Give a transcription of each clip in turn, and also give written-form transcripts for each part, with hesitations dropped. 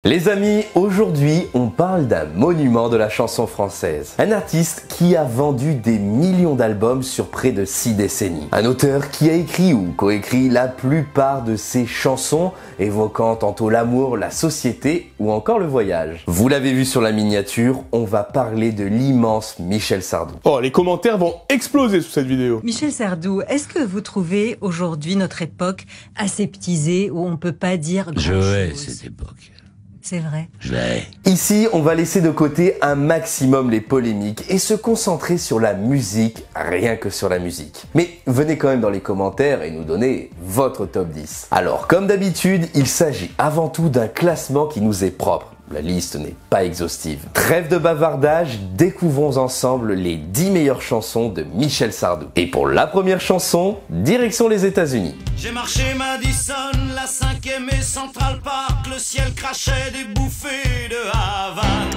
Les amis, aujourd'hui on parle d'un monument de la chanson française. Un artiste qui a vendu des millions d'albums sur près de 6 décennies. Un auteur qui a écrit ou coécrit la plupart de ses chansons, évoquant tantôt l'amour, la société ou encore le voyage. Vous l'avez vu sur la miniature, on va parler de l'immense Michel Sardou. Oh, les commentaires vont exploser sous cette vidéo. Michel Sardou, est-ce que vous trouvez aujourd'hui notre époque aseptisée où on peut pas dire grand-chose? Je hais cette époque. C'est vrai. Je la hais. Ici, on va laisser de côté un maximum les polémiques et se concentrer sur la musique, rien que sur la musique. Mais venez quand même dans les commentaires et nous donner votre top 10. Alors, comme d'habitude, il s'agit avant tout d'un classement qui nous est propre. La liste n'est pas exhaustive. Trêve de bavardage, découvrons ensemble les 10 meilleures chansons de Michel Sardou. Et pour la première chanson, direction les États-Unis. J'ai marché Madison, la 5e et Central Park, le ciel crachait des bouffées de Havane.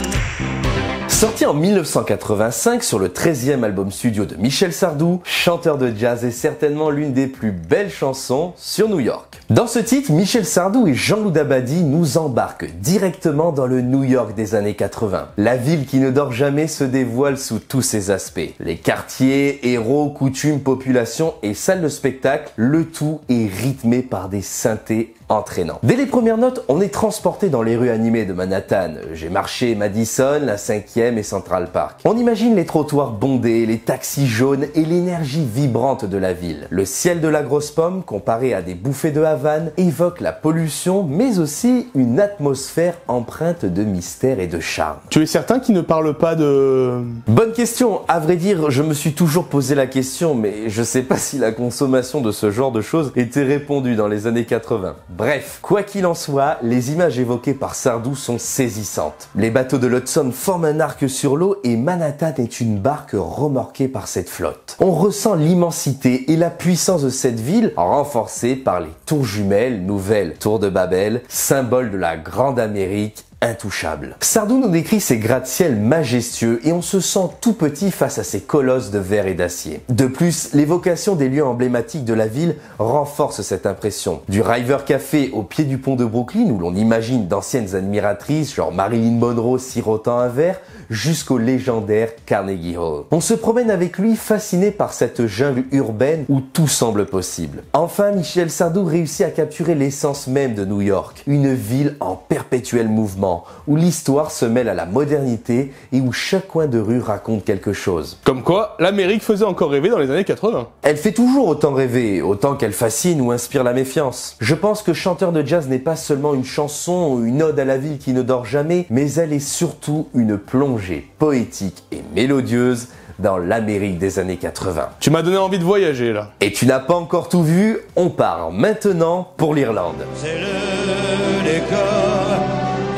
Sorti en 1985 sur le 13e album studio de Michel Sardou, chanteur de jazz est certainement l'une des plus belles chansons sur New York. Dans ce titre, Michel Sardou et Jean-Loup Dabadi nous embarquent directement dans le New York des années 80. La ville qui ne dort jamais se dévoile sous tous ses aspects. Les quartiers, héros, coutumes, populations et salles de spectacle, le tout est rythmé par des synthés entraînants. Dès les premières notes, on est transporté dans les rues animées de Manhattan. J'ai marché Madison, la 5e et Central Park. On imagine les trottoirs bondés, les taxis jaunes et l'énergie vibrante de la ville. Le ciel de la grosse pomme, comparé à des bouffées de Havane, évoque la pollution, mais aussi une atmosphère empreinte de mystère et de charme. Tu es certain qu'il ne parle pas de... Bonne question. À vrai dire, je me suis toujours posé la question, mais je sais pas si la consommation de ce genre de choses était répandue dans les années 80. Bref, quoi qu'il en soit, les images évoquées par Sardou sont saisissantes. Les bateaux de l'Hudson forment un arc sur l'eau et Manhattan est une barque remorquée par cette flotte. On ressent l'immensité et la puissance de cette ville, renforcée par les tours jumelles, nouvelles tours de Babel, symbole de la grande Amérique intouchable. Sardou nous décrit ces gratte-ciel majestueux et on se sent tout petit face à ces colosses de verre et d'acier. De plus, l'évocation des lieux emblématiques de la ville renforce cette impression. Du River Café au pied du pont de Brooklyn où l'on imagine d'anciennes admiratrices genre Marilyn Monroe sirotant un verre, jusqu'au légendaire Carnegie Hall. On se promène avec lui fasciné par cette jungle urbaine où tout semble possible. Enfin, Michel Sardou réussit à capturer l'essence même de New York, une ville en perpétuel mouvement, où l'histoire se mêle à la modernité et où chaque coin de rue raconte quelque chose. Comme quoi, l'Amérique faisait encore rêver dans les années 80. Elle fait toujours autant rêver, autant qu'elle fascine ou inspire la méfiance. Je pense que Chanteur de jazz n'est pas seulement une chanson ou une ode à la ville qui ne dort jamais, mais elle est surtout une plongée poétique et mélodieuse dans l'Amérique des années 80. Tu m'as donné envie de voyager là. Et tu n'as pas encore tout vu, on part maintenant pour l'Irlande. C'est le décor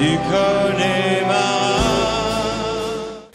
du Connemara.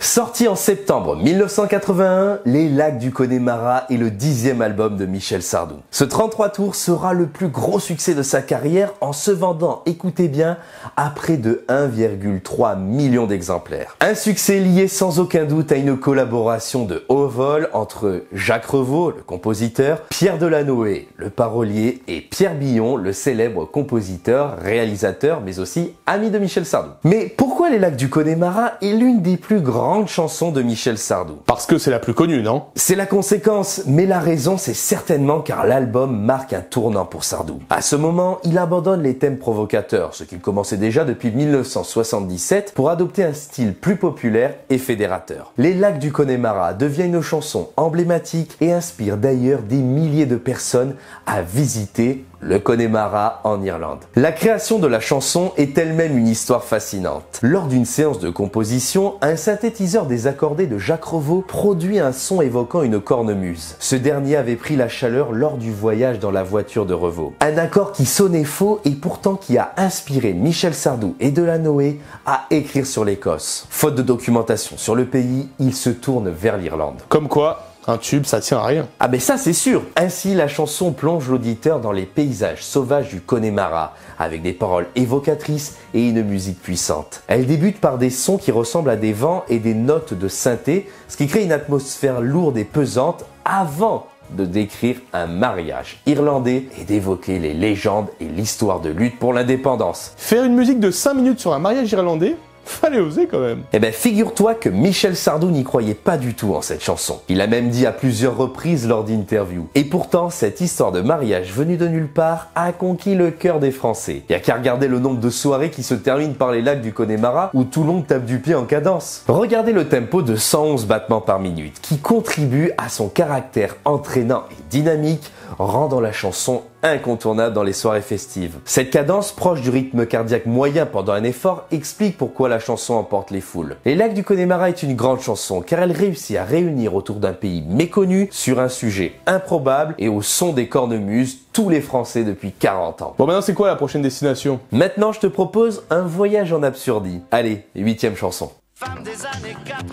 Sorti en septembre 1981, Les Lacs du Connemara est le 10e album de Michel Sardou. Ce 33 tours sera le plus gros succès de sa carrière en se vendant, écoutez bien, à près de 1,3 million d'exemplaires. Un succès lié sans aucun doute à une collaboration de haut vol entre Jacques Revaux, le compositeur, Pierre Delanoë, le parolier, et Pierre Billon, le célèbre compositeur, réalisateur, mais aussi ami de Michel Sardou. Mais pourquoi Les Lacs du Connemara est l'une des plus grandes chanson de Michel Sardou? Parce que c'est la plus connue, non? C'est la conséquence, mais la raison c'est certainement car l'album marque un tournant pour Sardou. À ce moment, il abandonne les thèmes provocateurs, ce qu'il commençait déjà depuis 1977, pour adopter un style plus populaire et fédérateur. Les Lacs du Connemara devient une chanson emblématique et inspire d'ailleurs des milliers de personnes à visiter le Connemara en Irlande. La création de la chanson est elle-même une histoire fascinante. Lors d'une séance de composition, un synthétiseur désaccordé de Jacques Revaux produit un son évoquant une cornemuse. Ce dernier avait pris la chaleur lors du voyage dans la voiture de Revaux. Un accord qui sonnait faux et pourtant qui a inspiré Michel Sardou et Delanoë à écrire sur l'Écosse. Faute de documentation sur le pays, il se tourne vers l'Irlande. Comme quoi, un tube, ça tient à rien. Ah ben ça c'est sûr. Ainsi la chanson plonge l'auditeur dans les paysages sauvages du Connemara, avec des paroles évocatrices et une musique puissante. Elle débute par des sons qui ressemblent à des vents et des notes de synthé, ce qui crée une atmosphère lourde et pesante avant de décrire un mariage irlandais et d'évoquer les légendes et l'histoire de lutte pour l'indépendance. Faire une musique de 5 minutes sur un mariage irlandais? Fallait oser quand même. Eh ben figure-toi que Michel Sardou n'y croyait pas du tout en cette chanson. Il a même dit à plusieurs reprises lors d'interviews. Et pourtant, cette histoire de mariage venue de nulle part a conquis le cœur des Français. Y a qu'à regarder le nombre de soirées qui se terminent par les lacs du Connemara où tout le monde tape du pied en cadence. Regardez le tempo de 111 battements par minute qui contribue à son caractère entraînant et dynamique, rendant la chanson incontournable dans les soirées festives. Cette cadence proche du rythme cardiaque moyen pendant un effort explique pourquoi la chanson emporte les foules. Les lacs du Connemara est une grande chanson car elle réussit à réunir autour d'un pays méconnu sur un sujet improbable et au son des cornemuses tous les Français depuis 40 ans. Bon maintenant c'est quoi la prochaine destination? Maintenant je te propose un voyage en absurdie. Allez, 8e chanson. Femme des années 80,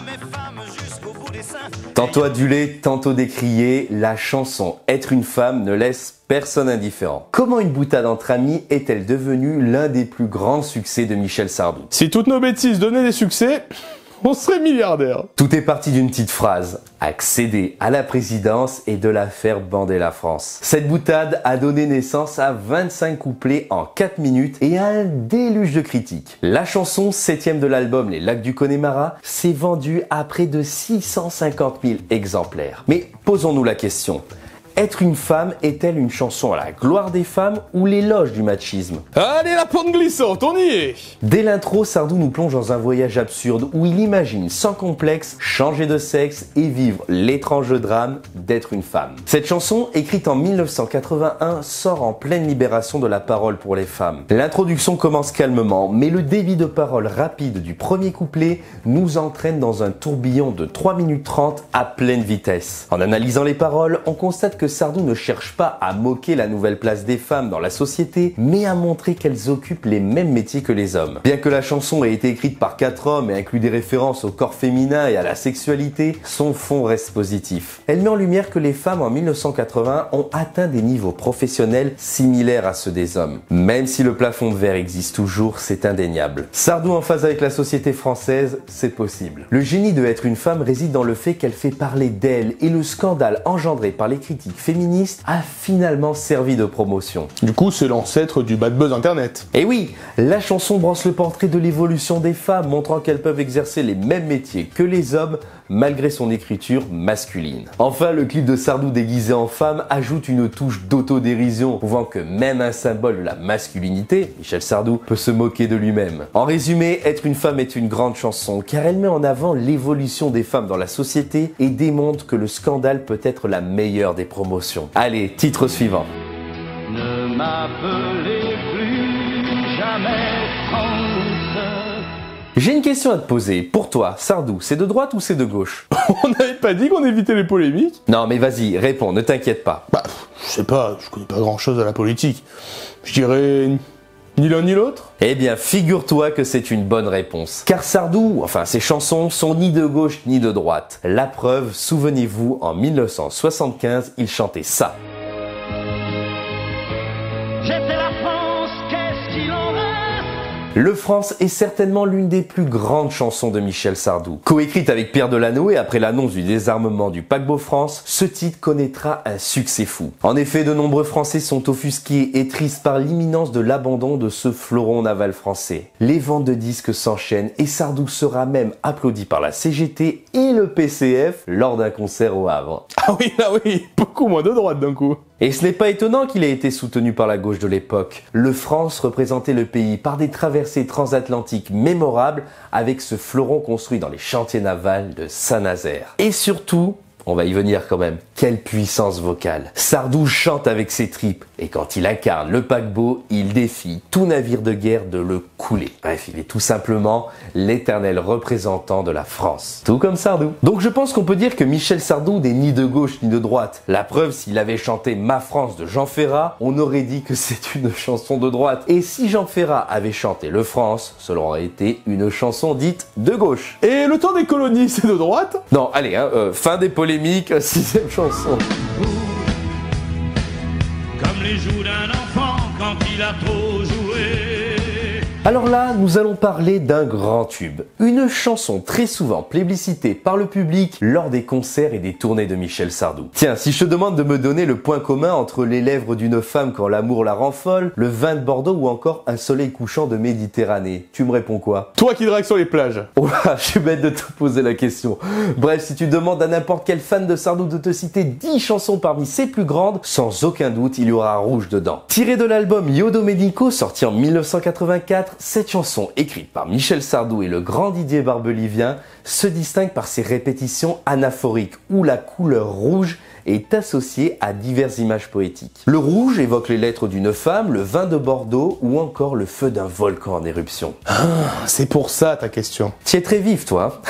mais femme jusqu'au bout des seins. Tantôt adulée, tantôt décriée, la chanson « Être une femme » ne laisse personne indifférent. Comment une boutade entre amis est-elle devenue l'un des plus grands succès de Michel Sardou? Si toutes nos bêtises donnaient des succès, on serait milliardaire. Tout est parti d'une petite phrase, accéder à la présidence et de la faire bander la France. Cette boutade a donné naissance à 25 couplets en 4 minutes et à un déluge de critiques. La chanson 7e de l'album Les Lacs du Connemara s'est vendue à près de 650 000 exemplaires. Mais posons-nous la question. Être une femme est-elle une chanson à la gloire des femmes ou l'éloge du machisme? Allez la pente glissante, on y est. Dès l'intro, Sardou nous plonge dans un voyage absurde où il imagine sans complexe changer de sexe et vivre l'étrange drame d'être une femme. Cette chanson, écrite en 1981, sort en pleine libération de la parole pour les femmes. L'introduction commence calmement, mais le débit de parole rapide du premier couplet nous entraîne dans un tourbillon de 3 minutes 30 à pleine vitesse. En analysant les paroles, on constate que Sardou ne cherche pas à moquer la nouvelle place des femmes dans la société, mais à montrer qu'elles occupent les mêmes métiers que les hommes. Bien que la chanson ait été écrite par 4 hommes et inclut des références au corps féminin et à la sexualité, son fond reste positif. Elle met en lumière que les femmes en 1980 ont atteint des niveaux professionnels similaires à ceux des hommes. Même si le plafond de verre existe toujours, c'est indéniable. Sardou en phase avec la société française, c'est possible. Le génie de Être une femme réside dans le fait qu'elle fait parler d'elle et le scandale engendré par les critiques féministe a finalement servi de promotion. Du coup, c'est l'ancêtre du bad buzz internet. Et oui, la chanson brosse le portrait de l'évolution des femmes, montrant qu'elles peuvent exercer les mêmes métiers que les hommes, malgré son écriture masculine. Enfin, le clip de Sardou déguisé en femme ajoute une touche d'autodérision, prouvant que même un symbole de la masculinité, Michel Sardou, peut se moquer de lui-même. En résumé, Être une femme est une grande chanson, car elle met en avant l'évolution des femmes dans la société et démontre que le scandale peut être la meilleure des promotions. Allez, titre suivant. Ne m'appelez plus jamais France. J'ai une question à te poser. Pour toi, Sardou, c'est de droite ou c'est de gauche? On n'avait pas dit qu'on évitait les polémiques? Non mais vas-y, réponds, ne t'inquiète pas. Bah, je sais pas, je connais pas grand chose à la politique. Je dirais ni l'un ni l'autre. Eh bien, figure-toi que c'est une bonne réponse. Car Sardou, enfin ses chansons, sont ni de gauche ni de droite. La preuve, souvenez-vous, en 1975, il chantait ça. J'étais la France, qu'est-ce qu'il en reste? Le France est certainement l'une des plus grandes chansons de Michel Sardou. Coécrite avec Pierre Delanoë après l'annonce du désarmement du paquebot France, ce titre connaîtra un succès fou. En effet, de nombreux Français sont offusqués et tristes par l'imminence de l'abandon de ce fleuron naval français. Les ventes de disques s'enchaînent et Sardou sera même applaudi par la CGT et le PCF lors d'un concert au Havre. Ah oui, beaucoup moins de droite d'un coup. Et ce n'est pas étonnant qu'il ait été soutenu par la gauche de l'époque. Le France représentait le pays par des traversées transatlantiques mémorables avec ce fleuron construit dans les chantiers navals de Saint-Nazaire. Et surtout, on va y venir quand même, quelle puissance vocale. Sardou chante avec ses tripes et quand il incarne le paquebot, il défie tout navire de guerre de le couler. Bref, il est tout simplement l'éternel représentant de la France. Tout comme Sardou. Donc je pense qu'on peut dire que Michel Sardou n'est ni de gauche ni de droite. La preuve, s'il avait chanté Ma France de Jean Ferrat, on aurait dit que c'est une chanson de droite. Et si Jean Ferrat avait chanté Le France, cela aurait été une chanson dite de gauche. Et le temps des colonies, c'est de droite? Non, allez, fin des polémiques, 6e chanson. Comme les joues d'un enfant quand il a trop joué. Alors là, nous allons parler d'un grand tube. Une chanson très souvent plébiscitée par le public lors des concerts et des tournées de Michel Sardou. Tiens, si je te demande de me donner le point commun entre les lèvres d'une femme quand l'amour la rend folle, le vin de Bordeaux ou encore un soleil couchant de Méditerranée, tu me réponds quoi? Toi qui dragues sur les plages. Oh là, je suis bête de te poser la question. Bref, si tu demandes à n'importe quel fan de Sardou de te citer 10 chansons parmi ses plus grandes, sans aucun doute, il y aura Rouge dedans. Tiré de l'album Io Domenico, sorti en 1984, cette chanson, écrite par Michel Sardou et le grand Didier Barbelivien, se distingue par ses répétitions anaphoriques, où la couleur rouge est associée à diverses images poétiques. Le rouge évoque les lettres d'une femme, le vin de Bordeaux ou encore le feu d'un volcan en éruption. Ah, c'est pour ça ta question. Tu es très vif, toi.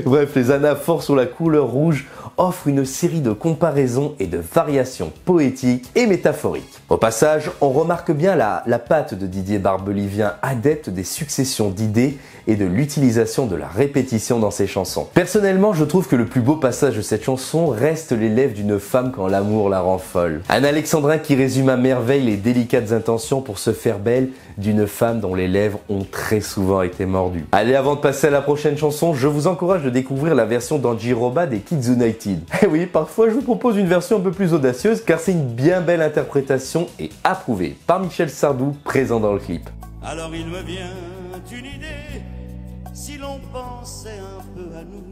Bref, les anaphores sur la couleur rouge offrent une série de comparaisons et de variations poétiques et métaphoriques. Au passage, on remarque bien la patte de Didier Barbelivien, adepte des successions d'idées et de l'utilisation de la répétition dans ses chansons. Personnellement, je trouve que le plus beau passage de cette chanson reste les lèvres d'une femme quand l'amour la rend folle. Un alexandrin qui résume à merveille les délicates intentions pour se faire belle d'une femme dont les lèvres ont très souvent été mordues. Allez, avant de passer à la prochaine chanson, je vous encourage de découvrir la version d'Angie Roba des Kids United. Et oui, parfois je vous propose une version un peu plus audacieuse car c'est une bien belle interprétation et approuvée par Michel Sardou, présent dans le clip. Alors il me vient une idée, si l'on pensait un peu à nous.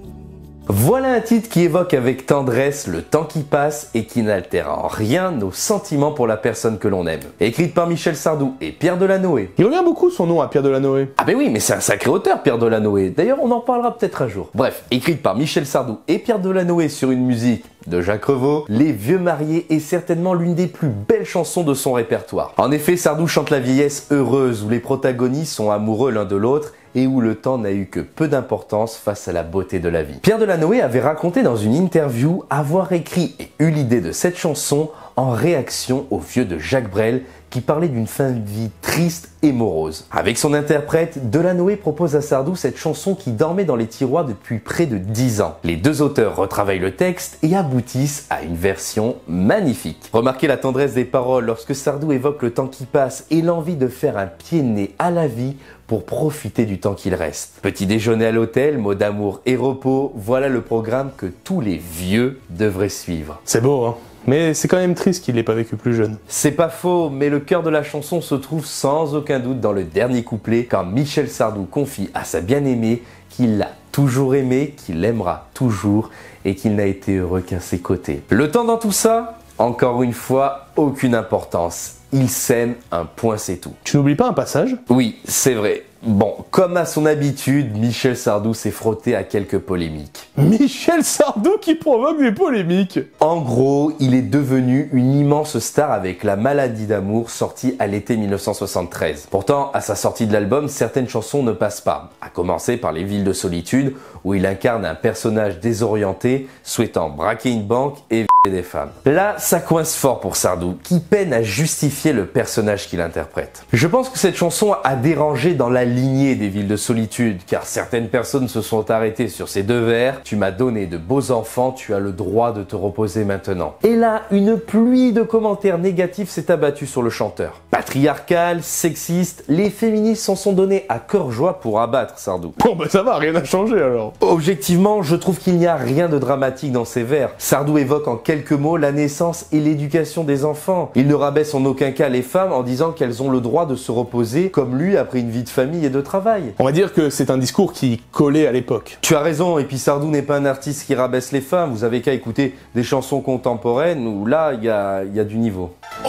Voilà un titre qui évoque avec tendresse le temps qui passe et qui n'altère en rien nos sentiments pour la personne que l'on aime. Écrite par Michel Sardou et Pierre Delanoë. Il revient beaucoup son nom à Pierre Delanoë. Ah ben oui, mais c'est un sacré auteur, Pierre Delanoë. D'ailleurs, on en parlera peut-être un jour. Bref, écrite par Michel Sardou et Pierre Delanoë sur une musique de Jacques Revaux, Les Vieux Mariés est certainement l'une des plus belles chansons de son répertoire. En effet, Sardou chante la vieillesse heureuse où les protagonistes sont amoureux l'un de l'autre et où le temps n'a eu que peu d'importance face à la beauté de la vie. Pierre Delanoë avait raconté dans une interview avoir écrit et eu l'idée de cette chanson en réaction au vieux de Jacques Brel qui parlait d'une fin de vie triste et morose. Avec son interprète, Delanoë propose à Sardou cette chanson qui dormait dans les tiroirs depuis près de 10 ans. Les deux auteurs retravaillent le texte et aboutissent à une version magnifique. Remarquez la tendresse des paroles lorsque Sardou évoque le temps qui passe et l'envie de faire un pied de nez à la vie pour profiter du temps qu'il reste. Petit déjeuner à l'hôtel, mots d'amour et repos, voilà le programme que tous les vieux devraient suivre. C'est beau, hein. Mais c'est quand même triste qu'il l'ait pas vécu plus jeune. C'est pas faux, mais le cœur de la chanson se trouve sans aucun doute dans le dernier couplet quand Michel Sardou confie à sa bien-aimée qu'il l'a toujours aimée, qu'il l'aimera toujours et qu'il n'a été heureux qu'à ses côtés. Le temps dans tout ça, encore une fois, aucune importance. Ils s'aiment, un point c'est tout. Tu n'oublies pas un passage? Oui, c'est vrai. Bon, comme à son habitude, Michel Sardou s'est frotté à quelques polémiques. Michel Sardou qui provoque des polémiques. En gros, il est devenu une immense star avec La Maladie d'amour sortie à l'été 1973. Pourtant, à sa sortie de l'album, certaines chansons ne passent pas, à commencer par Les Villes de Solitude, où il incarne un personnage désorienté, souhaitant braquer une banque et des femmes. Là, ça coince fort pour Sardou, qui peine à justifier le personnage qu'il interprète. Je pense que cette chanson a dérangé dans la lignée des Villes de Solitude, car certaines personnes se sont arrêtées sur ces deux vers. Tu m'as donné de beaux enfants, tu as le droit de te reposer maintenant. Et là, une pluie de commentaires négatifs s'est abattue sur le chanteur. Patriarcal, sexiste, les féministes s'en sont donnés à cœur joie pour abattre Sardou. Bon bah ça va, rien n'a changé alors. Objectivement, je trouve qu'il n'y a rien de dramatique dans ces vers. Sardou évoque en quelques mots la naissance et l'éducation des enfants. Il ne rabaisse en aucun cas les femmes en disant qu'elles ont le droit de se reposer comme lui après une vie de famille et de travail. On va dire que c'est un discours qui collait à l'époque. Tu as raison, et puis Sardou n'est pas un artiste qui rabaisse les femmes. Vous avez qu'à écouter des chansons contemporaines où là, il y a du niveau. Oh,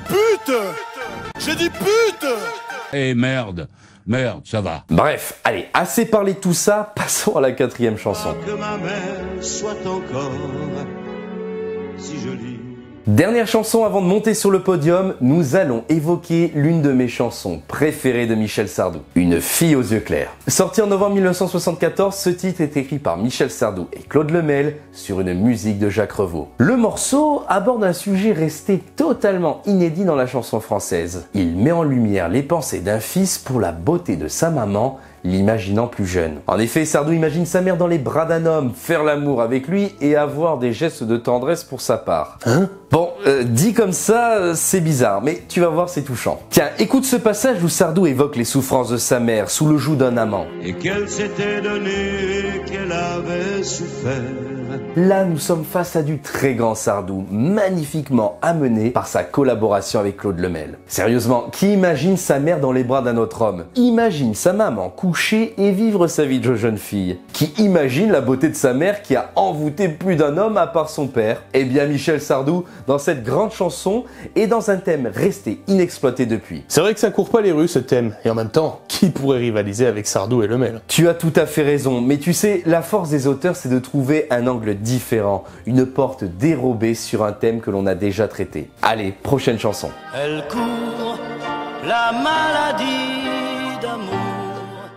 pute! J'ai dit pute! Eh merde, ça va. Bref, allez, assez parlé de tout ça, passons à la quatrième chanson. Que ma mère soit encore si jolie. Dernière chanson avant de monter sur le podium, nous allons évoquer l'une de mes chansons préférées de Michel Sardou, Une fille aux yeux clairs. Sorti en novembre 1974, ce titre est écrit par Michel Sardou et Claude Lemel sur une musique de Jacques Revaux. Le morceau aborde un sujet resté totalement inédit dans la chanson française. Il met en lumière les pensées d'un fils pour la beauté de sa maman l'imaginant plus jeune. En effet, Sardou imagine sa mère dans les bras d'un homme, faire l'amour avec lui et avoir des gestes de tendresse pour sa part. Hein? Bon, dit comme ça, c'est bizarre, mais tu vas voir, c'est touchant. Tiens, écoute ce passage où Sardou évoque les souffrances de sa mère sous le joug d'un amant. Et qu'elle s'était donnée, qu'elle avait souffert. Là, nous sommes face à du très grand Sardou, magnifiquement amené par sa collaboration avec Claude Lemel. Sérieusement, qui imagine sa mère dans les bras d'un autre homme? Imagine sa maman coucher et vivre sa vie de jeune fille. Qui imagine la beauté de sa mère qui a envoûté plus d'un homme à part son père? Eh bien, Michel Sardou, dans cette grande chanson et dans un thème resté inexploité depuis. C'est vrai que ça court pas les rues ce thème, et en même temps, qui pourrait rivaliser avec Sardou et Lemel? Tu as tout à fait raison, mais tu sais, la force des auteurs, c'est de trouver un angle différent, une porte dérobée sur un thème que l'on a déjà traité. Allez, prochaine chanson. Elle court la maladie d'amour.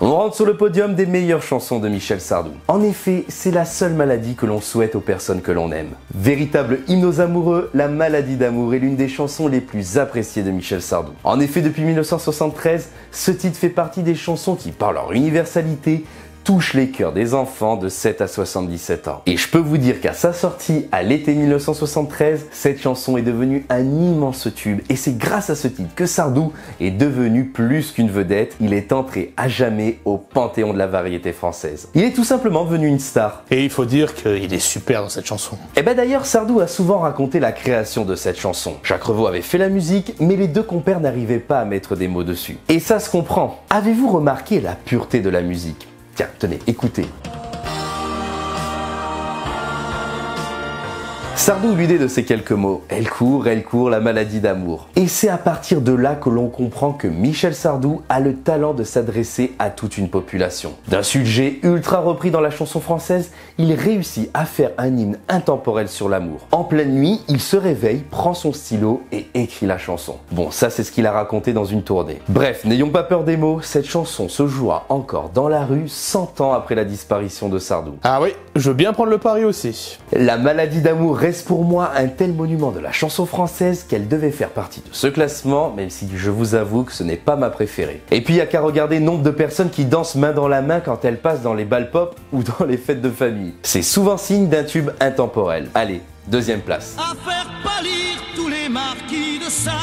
On rentre sur le podium des meilleures chansons de Michel Sardou. En effet, c'est la seule maladie que l'on souhaite aux personnes que l'on aime. Véritable hymne aux amoureux, la maladie d'amour est l'une des chansons les plus appréciées de Michel Sardou. En effet, depuis 1973, ce titre fait partie des chansons qui, par leur universalité, touche les cœurs des enfants de 7 à 77 ans. Et je peux vous dire qu'à sa sortie à l'été 1973, cette chanson est devenue un immense tube. Et c'est grâce à ce titre que Sardou est devenu plus qu'une vedette. Il est entré à jamais au panthéon de la variété française. Il est tout simplement devenu une star. Et il faut dire qu'il est super dans cette chanson. Et ben d'ailleurs, Sardou a souvent raconté la création de cette chanson. Jacques Revaux avait fait la musique, mais les deux compères n'arrivaient pas à mettre des mots dessus. Et ça se comprend. Avez-vous remarqué la pureté de la musique ? Tiens, tenez, écoutez. Sardou eut l'idée de ces quelques mots. Elle court, la maladie d'amour. Et c'est à partir de là que l'on comprend que Michel Sardou a le talent de s'adresser à toute une population. D'un sujet ultra repris dans la chanson française, il réussit à faire un hymne intemporel sur l'amour. En pleine nuit, il se réveille, prend son stylo et écrit la chanson. Bon, ça c'est ce qu'il a raconté dans une tournée. Bref, n'ayons pas peur des mots, cette chanson se jouera encore dans la rue 100 ans après la disparition de Sardou. Ah oui, je veux bien prendre le pari aussi. La maladie d'amour reste pour moi un tel monument de la chanson française qu'elle devait faire partie de ce classement, même si je vous avoue que ce n'est pas ma préférée. Et puis il n'y a qu'à regarder le nombre de personnes qui dansent main dans la main quand elles passent dans les bals pop ou dans les fêtes de famille. C'est souvent signe d'un tube intemporel. Allez, deuxième place. À faire pâlir tous les marquis de Sade.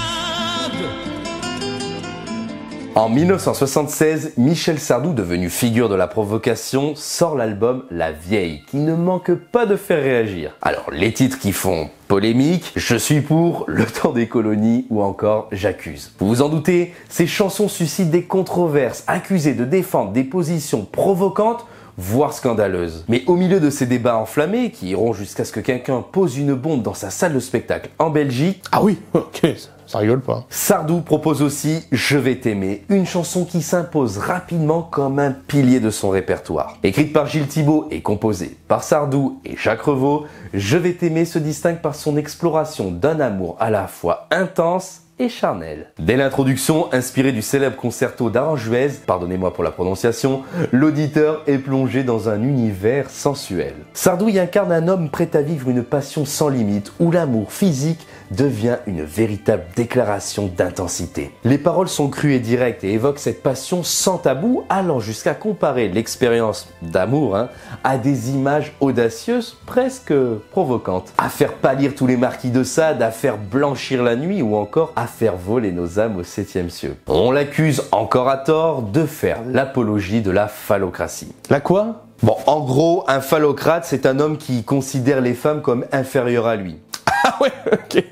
En 1976, Michel Sardou, devenu figure de la provocation, sort l'album La Vieille, qui ne manque pas de faire réagir. Alors, les titres qui font polémique, Je suis pour, Le temps des colonies ou encore J'accuse. Vous vous en doutez, ces chansons suscitent des controverses, accusées de défendre des positions provocantes, voire scandaleuses. Mais au milieu de ces débats enflammés, qui iront jusqu'à ce que quelqu'un pose une bombe dans sa salle de spectacle en Belgique, Ah oui, ok, ça rigole pas. Sardou propose aussi Je vais t'aimer, une chanson qui s'impose rapidement comme un pilier de son répertoire. Écrite par Gilles Thibault et composée par Sardou et Jacques Revaux, Je vais t'aimer se distingue par son exploration d'un amour à la fois intense et charnel. Dès l'introduction, inspirée du célèbre concerto d'Aranjuez, pardonnez-moi pour la prononciation, l'auditeur est plongé dans un univers sensuel. Sardou y incarne un homme prêt à vivre une passion sans limite, où l'amour physique devient une véritable déclaration d'intensité. Les paroles sont crues et directes et évoquent cette passion sans tabou, allant jusqu'à comparer l'expérience d'amour à des images audacieuses, presque provocantes. À faire pâlir tous les marquis de Sade, à faire blanchir la nuit ou encore à faire voler nos âmes au 7e cieux. On l'accuse encore à tort de faire l'apologie de la phallocratie. La quoi? Bon, en gros, un phallocrate, c'est un homme qui considère les femmes comme inférieures à lui. Ah ouais, ok.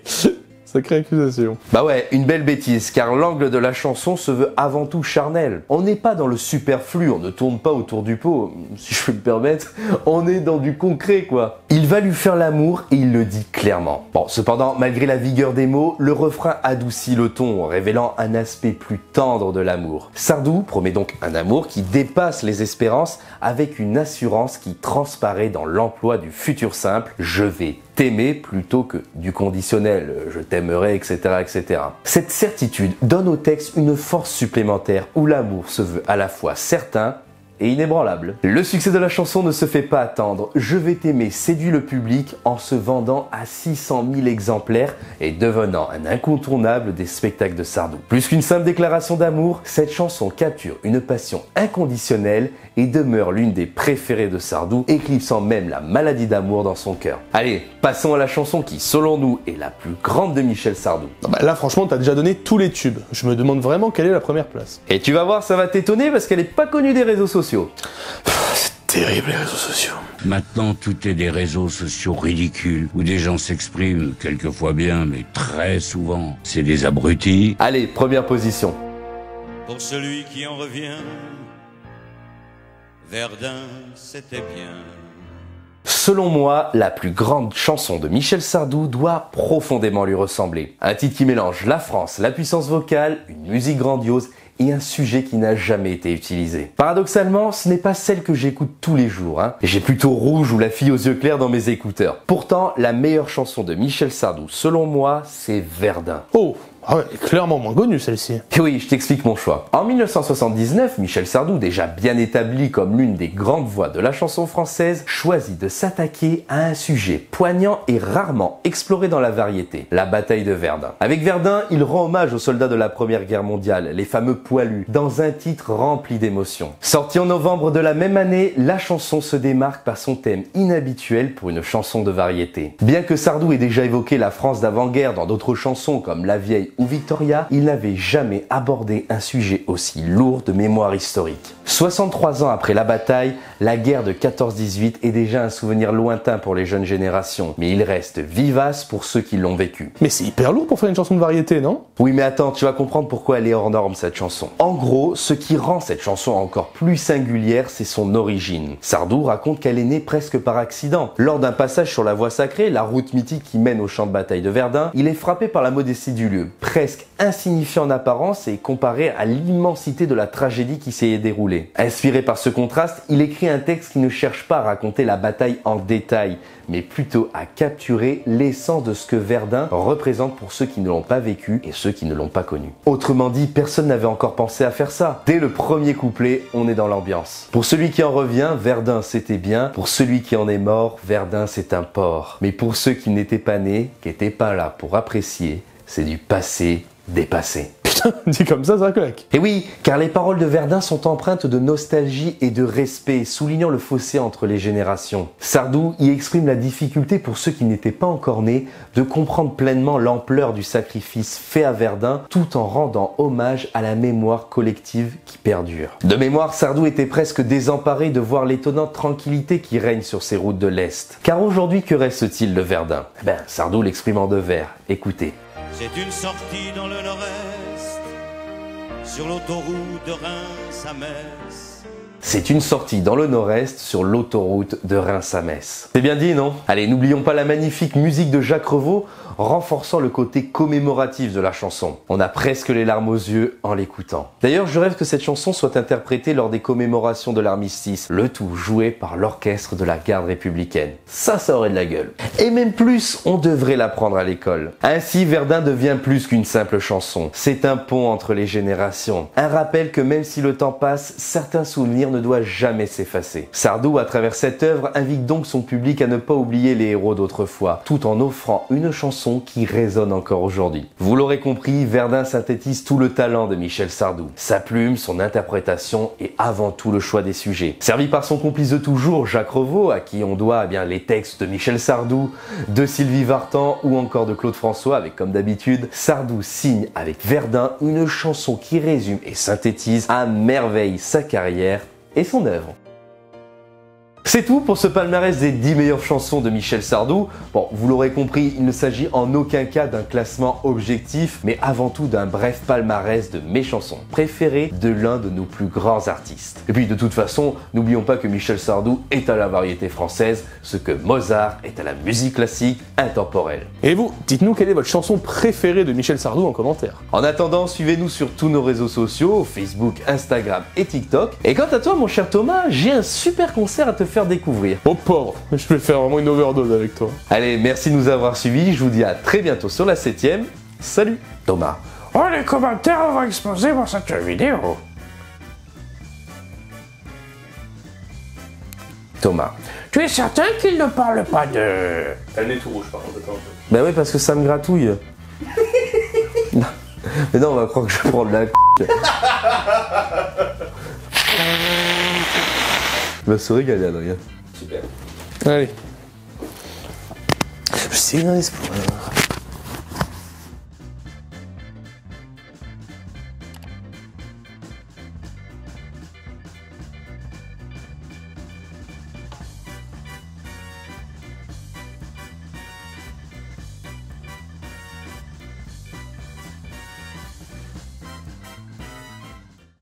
Sacrée accusation. Bah ouais, une belle bêtise, car l'angle de la chanson se veut avant tout charnel. On n'est pas dans le superflu, on ne tourne pas autour du pot, si je peux me permettre, on est dans du concret quoi. Il va lui faire l'amour et il le dit clairement. Bon, cependant, malgré la vigueur des mots, le refrain adoucit le ton, révélant un aspect plus tendre de l'amour. Sardou promet donc un amour qui dépasse les espérances, avec une assurance qui transparaît dans l'emploi du futur simple, je vais t'aimer plutôt que du conditionnel, je t'aimerai, etc., etc. Cette certitude donne au texte une force supplémentaire où l'amour se veut à la fois certain et inébranlable. Le succès de la chanson ne se fait pas attendre. Je vais t'aimer séduit le public en se vendant à 600 000 exemplaires et devenant un incontournable des spectacles de Sardou. Plus qu'une simple déclaration d'amour, cette chanson capture une passion inconditionnelle et demeure l'une des préférées de Sardou, éclipsant même la maladie d'amour dans son cœur. Allez, passons à la chanson qui, selon nous, est la plus grande de Michel Sardou. Là, franchement, t'as déjà donné tous les tubes. Je me demande vraiment quelle est la première place. Et tu vas voir, ça va t'étonner parce qu'elle n'est pas connue des réseaux sociaux. C'est terrible, les réseaux sociaux. Maintenant, tout est des réseaux sociaux ridicules, où des gens s'expriment, quelquefois bien, mais très souvent, c'est des abrutis. Allez, première position. Pour celui qui en revient, Verdun, c'était bien. Selon moi, la plus grande chanson de Michel Sardou doit profondément lui ressembler. Un titre qui mélange la France, la puissance vocale, une musique grandiose et un sujet qui n'a jamais été utilisé. Paradoxalement, ce n'est pas celle que j'écoute tous les jours. J'ai plutôt Rouge ou La fille aux yeux clairs dans mes écouteurs. Pourtant, la meilleure chanson de Michel Sardou, selon moi, c'est Verdun. Oh, ah ouais, clairement moins connue celle-ci. Et oui, je t'explique mon choix. En 1979, Michel Sardou, déjà bien établi comme l'une des grandes voix de la chanson française, choisit de s'attaquer à un sujet poignant et rarement exploré dans la variété, la bataille de Verdun. Avec Verdun, il rend hommage aux soldats de la Première Guerre mondiale, les fameux poilus, dans un titre rempli d'émotions. Sorti en novembre de la même année, la chanson se démarque par son thème inhabituel pour une chanson de variété. Bien que Sardou ait déjà évoqué la France d'avant-guerre dans d'autres chansons comme La Vieille ou Victoria, il n'avait jamais abordé un sujet aussi lourd de mémoire historique. 63 ans après la bataille, la guerre de 14-18 est déjà un souvenir lointain pour les jeunes générations, mais il reste vivace pour ceux qui l'ont vécu. Mais c'est hyper lourd pour faire une chanson de variété, non? Oui, mais attends, tu vas comprendre pourquoi elle est hors norme cette chanson. En gros, ce qui rend cette chanson encore plus singulière, c'est son origine. Sardou raconte qu'elle est née presque par accident. Lors d'un passage sur la voie sacrée, la route mythique qui mène au champ de bataille de Verdun, il est frappé par la modestie du lieu, presque insignifiant en apparence et comparé à l'immensité de la tragédie qui s'y est déroulée. Inspiré par ce contraste, il écrit un texte qui ne cherche pas à raconter la bataille en détail, mais plutôt à capturer l'essence de ce que Verdun représente pour ceux qui ne l'ont pas vécu et ceux qui ne l'ont pas connu. Autrement dit, personne n'avait encore pensé à faire ça. Dès le premier couplet, on est dans l'ambiance. Pour celui qui en revient, Verdun c'était bien. Pour celui qui en est mort, Verdun c'est un port. Mais pour ceux qui n'étaient pas nés, qui n'étaient pas là pour apprécier, c'est du passé dépassé. Putain, dit comme ça claque. Et oui, car les paroles de Verdun sont empreintes de nostalgie et de respect, soulignant le fossé entre les générations. Sardou y exprime la difficulté pour ceux qui n'étaient pas encore nés de comprendre pleinement l'ampleur du sacrifice fait à Verdun, tout en rendant hommage à la mémoire collective qui perdure. De mémoire, Sardou était presque désemparé de voir l'étonnante tranquillité qui règne sur ces routes de l'Est. Car aujourd'hui, que reste-t-il de Verdun? Sardou l'exprime en 2 vers. Écoutez. C'est une sortie dans le nord-est, sur l'autoroute de Reims à Metz. C'est une sortie dans le nord-est sur l'autoroute de Reims à Metz. C'est bien dit, non? Allez, n'oublions pas la magnifique musique de Jacques Revaux, renforçant le côté commémoratif de la chanson. On a presque les larmes aux yeux en l'écoutant. D'ailleurs, je rêve que cette chanson soit interprétée lors des commémorations de l'armistice, le tout joué par l'orchestre de la garde républicaine. Ça aurait de la gueule. Et même plus, on devrait l'apprendre à l'école. Ainsi, Verdun devient plus qu'une simple chanson. C'est un pont entre les générations. Un rappel que même si le temps passe, certains souvenirs ne doivent jamais s'effacer. Sardou, à travers cette œuvre, invite donc son public à ne pas oublier les héros d'autrefois, tout en offrant une chanson qui résonne encore aujourd'hui. Vous l'aurez compris, Verdun synthétise tout le talent de Michel Sardou. Sa plume, son interprétation et avant tout le choix des sujets. Servi par son complice de toujours, Jacques Revaux, à qui on doit les textes de Michel Sardou, de Sylvie Vartan ou encore de Claude François, avec comme d'habitude, Sardou signe avec Verdun une chanson qui résume et synthétise à merveille sa carrière et son œuvre. C'est tout pour ce palmarès des 10 meilleures chansons de Michel Sardou. Bon, vous l'aurez compris, il ne s'agit en aucun cas d'un classement objectif, mais avant tout d'un bref palmarès de mes chansons préférées de l'un de nos plus grands artistes. Et puis de toute façon, n'oublions pas que Michel Sardou est à la variété française, ce que Mozart est à la musique classique intemporelle. Et vous, dites-nous quelle est votre chanson préférée de Michel Sardou en commentaire. En attendant, suivez-nous sur tous nos réseaux sociaux, Facebook, Instagram et TikTok. Et quant à toi, mon cher Thomas, j'ai un super concert à te faire découvrir. Oh pauvre, je vais faire vraiment une overdose avec toi. Allez, merci de nous avoir suivis, je vous dis à très bientôt sur la 7ème. Salut Thomas. Oh, les commentaires vont exploser pour cette vidéo. Thomas. Tu es certain qu'il ne parle pas de... T'as le nez tout rouge par contre, attends. Bah oui, parce que ça me gratouille. Non. Mais non, on va croire que je prends de la Il va se régaler, Adrien. Super. Allez. Je sais, un espoir.